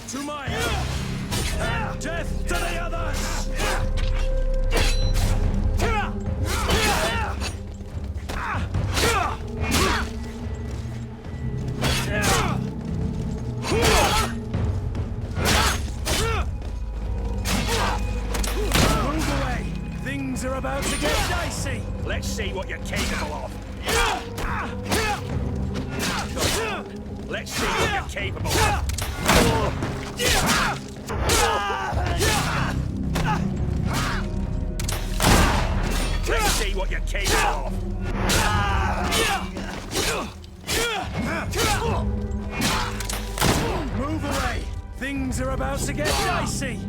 To my help! And death to the others! Move away! Things are about to get dicey! Let's see what you're capable of. Let's see what you're capable of. Let's see what you're capable of. Move away! Things are about to get dicey!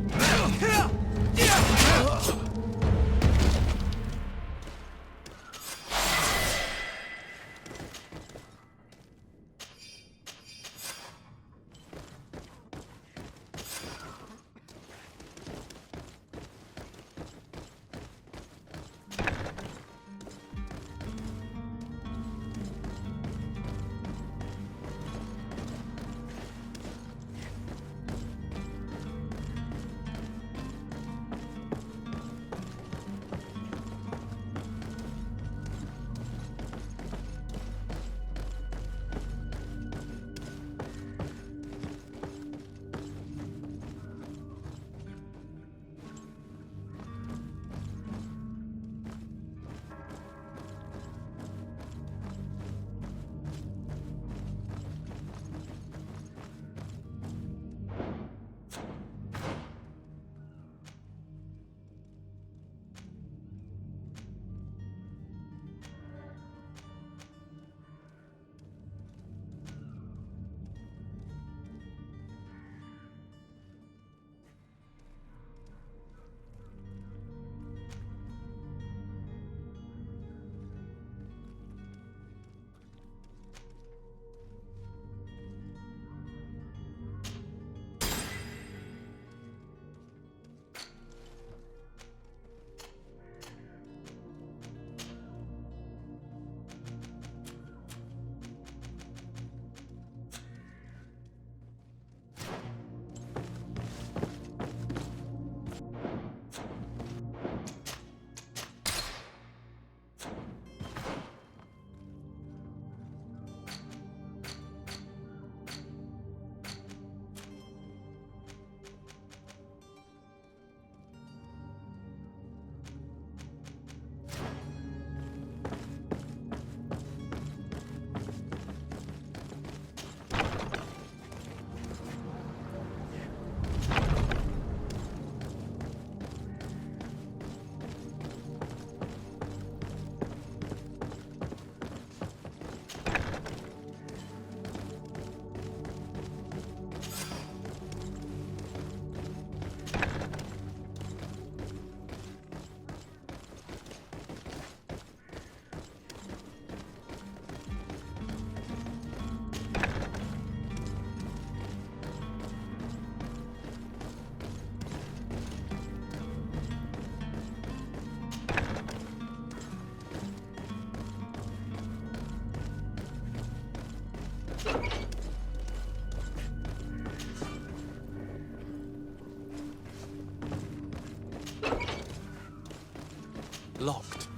Locked.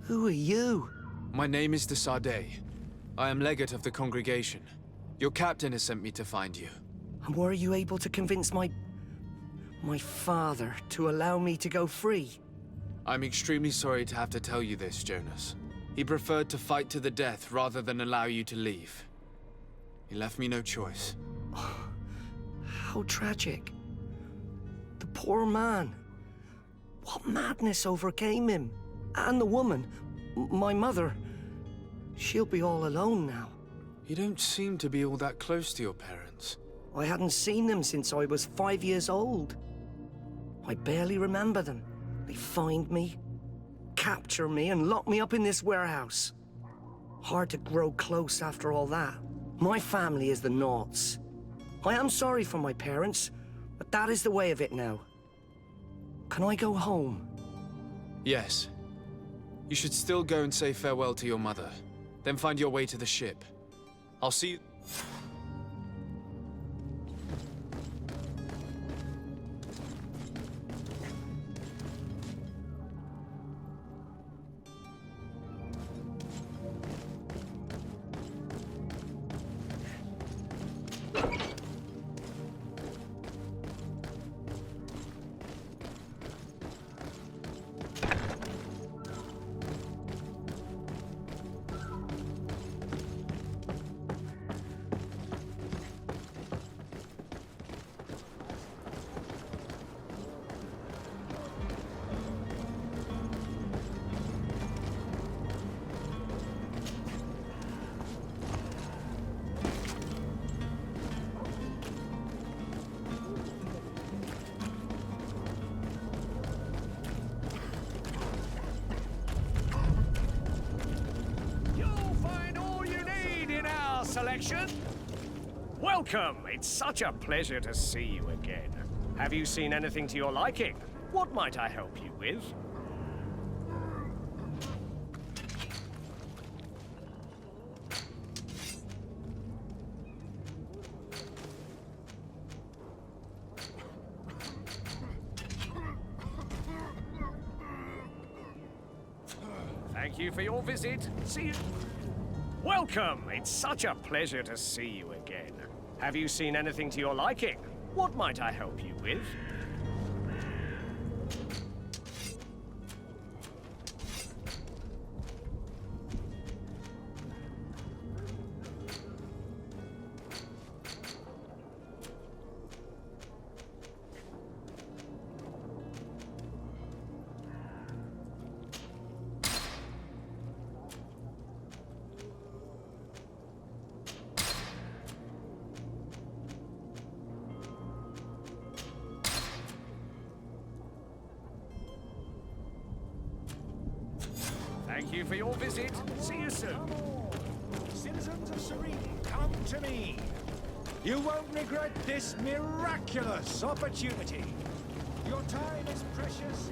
Who are you? My name is de Sardet. I am legate of the congregation. Your captain has sent me to find you. And were you able to convince my father to allow me to go free? I'm extremely sorry to have to tell you this, Jonas. He preferred to fight to the death rather than allow you to leave. He left me no choice. How tragic. The poor man. What madness overcame him? And the woman, my mother. She'll be all alone now. You don't seem to be all that close to your parents. I hadn't seen them since I was 5 years old. I barely remember them. They find me, capture me, and lock me up in this warehouse. Hard to grow close after all that. My family is the Naughts. I am sorry for my parents, but that is the way of it now. Can I go home? Yes. You should still go and say farewell to your mother. Then find your way to the ship. I'll see you... Selection? Welcome! It's such a pleasure to see you again. Have you seen anything to your liking? What might I help you with? Thank you for your visit. See you. Welcome! It's such a pleasure to see you again. Have you seen anything to your liking? What might I help you with? Thank you for your visit. See you soon. Citizens of Serene, come to me. You won't regret this miraculous opportunity. Your time is precious.